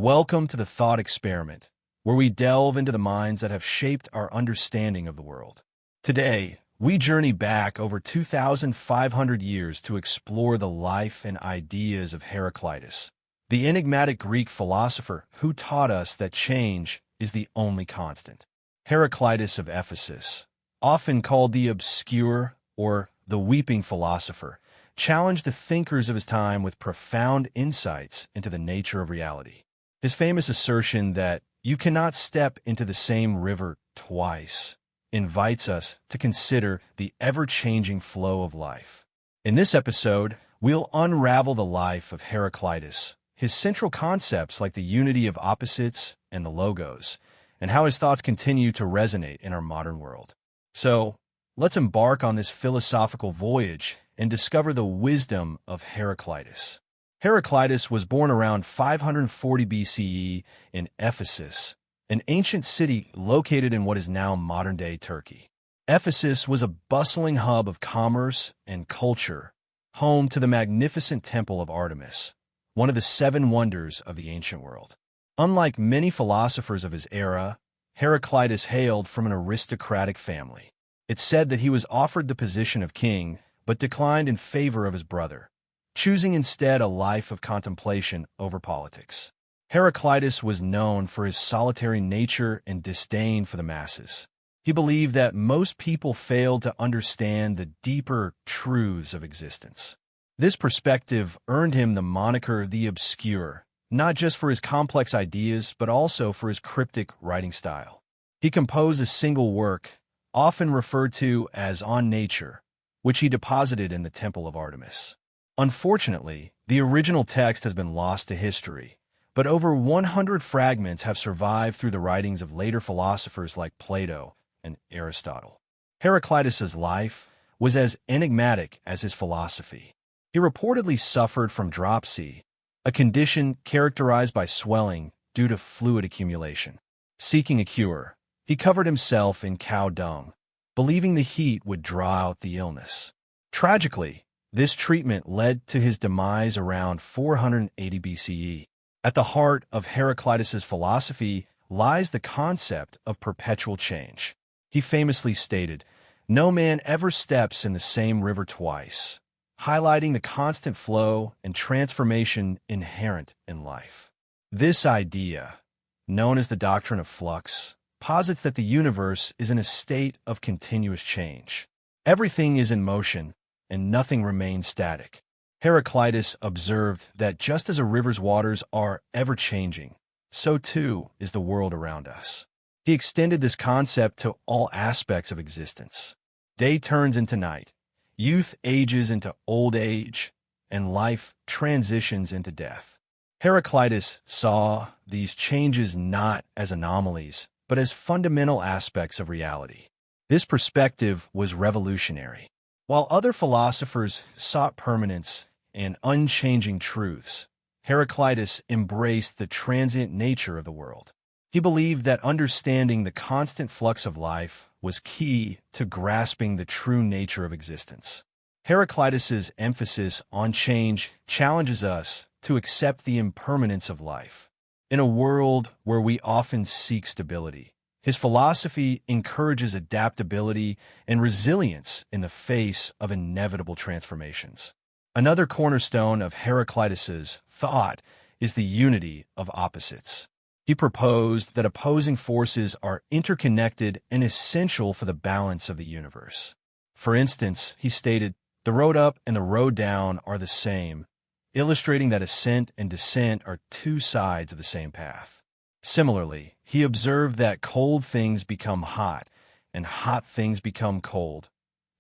Welcome to the Thought Experiment, where we delve into the minds that have shaped our understanding of the world. Today, we journey back over 2,500 years to explore the life and ideas of Heraclitus, the enigmatic Greek philosopher who taught us that change is the only constant. Heraclitus of Ephesus, often called the obscure or the weeping philosopher, challenged the thinkers of his time with profound insights into the nature of reality. His famous assertion that you cannot step into the same river twice invites us to consider the ever-changing flow of life. In this episode, we'll unravel the life of Heraclitus, his central concepts like the unity of opposites and the logos, and how his thoughts continue to resonate in our modern world. So, let's embark on this philosophical voyage and discover the wisdom of Heraclitus. Heraclitus was born around 540 BCE in Ephesus, an ancient city located in what is now modern-day Turkey. Ephesus was a bustling hub of commerce and culture, home to the magnificent Temple of Artemis, one of the seven wonders of the ancient world. Unlike many philosophers of his era, Heraclitus hailed from an aristocratic family. It's said that he was offered the position of king, but declined in favor of his brother, choosing instead a life of contemplation over politics. Heraclitus was known for his solitary nature and disdain for the masses. He believed that most people failed to understand the deeper truths of existence. This perspective earned him the moniker the Obscure, not just for his complex ideas, but also for his cryptic writing style. He composed a single work, often referred to as On Nature, which he deposited in the Temple of Artemis. Unfortunately, the original text has been lost to history, but over 100 fragments have survived through the writings of later philosophers like Plato and Aristotle. Heraclitus's life was as enigmatic as his philosophy. He reportedly suffered from dropsy, a condition characterized by swelling due to fluid accumulation. Seeking a cure, he covered himself in cow dung, believing the heat would draw out the illness. Tragically, this treatment led to his demise around 480 BCE. At the heart of Heraclitus's philosophy lies the concept of perpetual change. He famously stated, "No man ever steps in the same river twice," highlighting the constant flow and transformation inherent in life. This idea, known as the doctrine of flux, posits that the universe is in a state of continuous change. Everything is in motion, and nothing remains static. Heraclitus observed that just as a river's waters are ever-changing, so too is the world around us. He extended this concept to all aspects of existence. Day turns into night, youth ages into old age, and life transitions into death. Heraclitus saw these changes not as anomalies, but as fundamental aspects of reality. This perspective was revolutionary. While other philosophers sought permanence and unchanging truths, Heraclitus embraced the transient nature of the world. He believed that understanding the constant flux of life was key to grasping the true nature of existence. Heraclitus's emphasis on change challenges us to accept the impermanence of life. In a world where we often seek stability, his philosophy encourages adaptability and resilience in the face of inevitable transformations. Another cornerstone of Heraclitus's thought is the unity of opposites. He proposed that opposing forces are interconnected and essential for the balance of the universe. For instance, he stated, "The road up and the road down are the same," illustrating that ascent and descent are two sides of the same path. Similarly, he observed that cold things become hot and hot things become cold,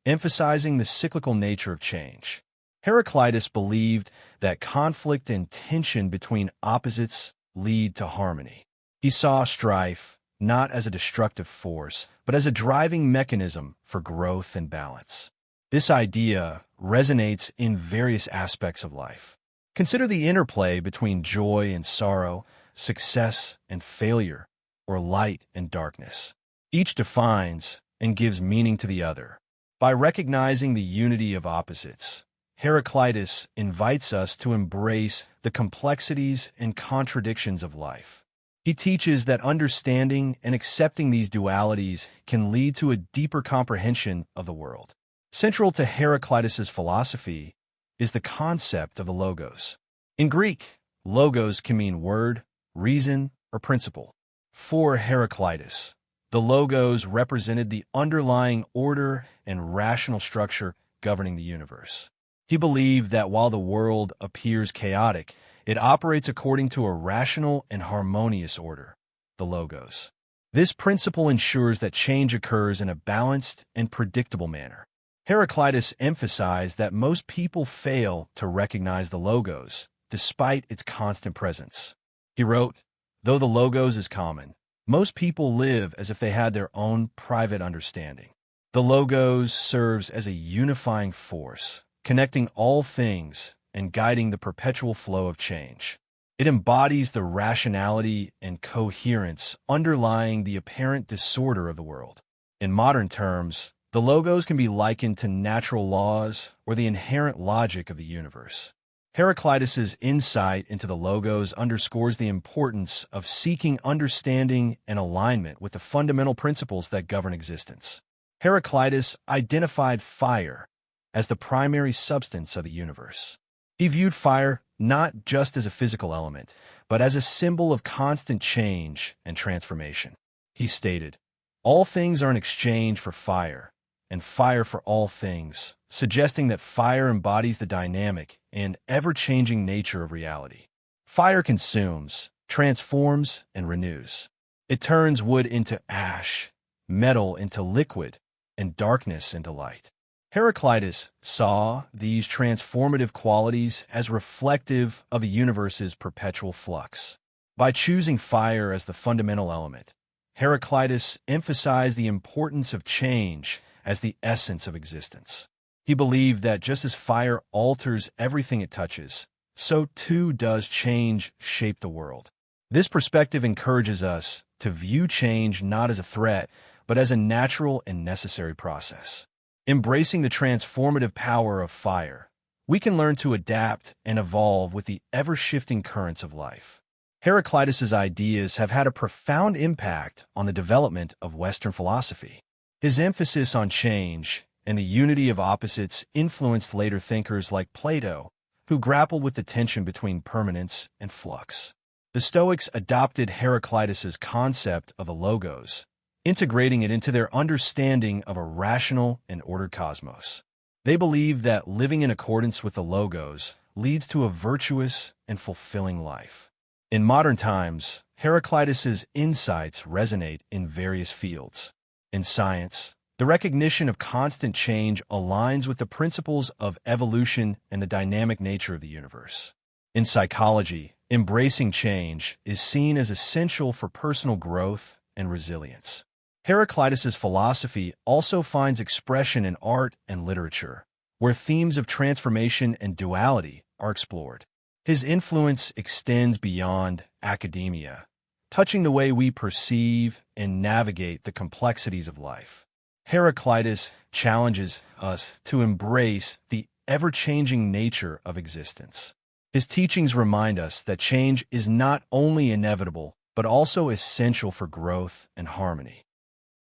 emphasizing the cyclical nature of change. Heraclitus believed that conflict and tension between opposites lead to harmony. He saw strife not as a destructive force, but as a driving mechanism for growth and balance. This idea resonates in various aspects of life. Consider the interplay between joy and sorrow, success and failure, or light and darkness. Each defines and gives meaning to the other. By recognizing the unity of opposites, Heraclitus invites us to embrace the complexities and contradictions of life. He teaches that understanding and accepting these dualities can lead to a deeper comprehension of the world. Central to Heraclitus's philosophy is the concept of the logos. In Greek, logos can mean word, reason, or principle. For Heraclitus, the logos represented the underlying order and rational structure governing the universe. He believed that while the world appears chaotic, it operates according to a rational and harmonious order, the logos. This principle ensures that change occurs in a balanced and predictable manner. Heraclitus emphasized that most people fail to recognize the logos, despite its constant presence. He wrote, "Though the logos is common, most people live as if they had their own private understanding. The logos serves as a unifying force, connecting all things and guiding the perpetual flow of change. It embodies the rationality and coherence underlying the apparent disorder of the world. In modern terms, the logos can be likened to natural laws or the inherent logic of the universe." Heraclitus's insight into the logos underscores the importance of seeking understanding and alignment with the fundamental principles that govern existence. Heraclitus identified fire as the primary substance of the universe. He viewed fire not just as a physical element, but as a symbol of constant change and transformation. He stated, "All things are in exchange for fire, and fire for all things," suggesting that fire embodies the dynamic and ever-changing nature of reality. Fire consumes, transforms, and renews. It turns wood into ash, metal into liquid, and darkness into light. Heraclitus saw these transformative qualities as reflective of the universe's perpetual flux. By choosing fire as the fundamental element, Heraclitus emphasized the importance of change as the essence of existence. He believed that just as fire alters everything it touches, so too does change shape the world. This perspective encourages us to view change not as a threat, but as a natural and necessary process. Embracing the transformative power of fire, we can learn to adapt and evolve with the ever-shifting currents of life. Heraclitus's ideas have had a profound impact on the development of Western philosophy. His emphasis on change and the unity of opposites influenced later thinkers like Plato, who grappled with the tension between permanence and flux. The Stoics adopted Heraclitus's concept of the logos, integrating it into their understanding of a rational and ordered cosmos. They believed that living in accordance with the logos leads to a virtuous and fulfilling life. In modern times, Heraclitus's insights resonate in various fields. In science, the recognition of constant change aligns with the principles of evolution and the dynamic nature of the universe. In psychology, embracing change is seen as essential for personal growth and resilience. Heraclitus's philosophy also finds expression in art and literature, where themes of transformation and duality are explored. His influence extends beyond academia, touching the way we perceive and navigate the complexities of life. Heraclitus challenges us to embrace the ever-changing nature of existence. His teachings remind us that change is not only inevitable, but also essential for growth and harmony.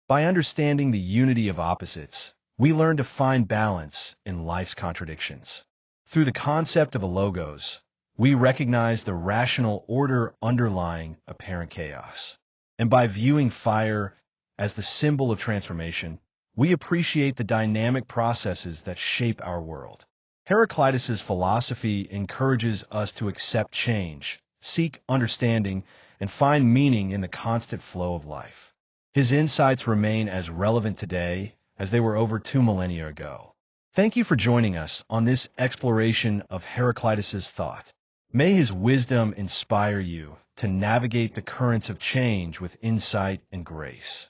By understanding the unity of opposites, we learn to find balance in life's contradictions. Through the concept of a logos, we recognize the rational order underlying apparent chaos. And by viewing fire as the symbol of transformation, we appreciate the dynamic processes that shape our world. Heraclitus's philosophy encourages us to accept change, seek understanding, and find meaning in the constant flow of life. His insights remain as relevant today as they were over 2 millennia ago. Thank you for joining us on this exploration of Heraclitus's thought. May his wisdom inspire you to navigate the currents of change with insight and grace.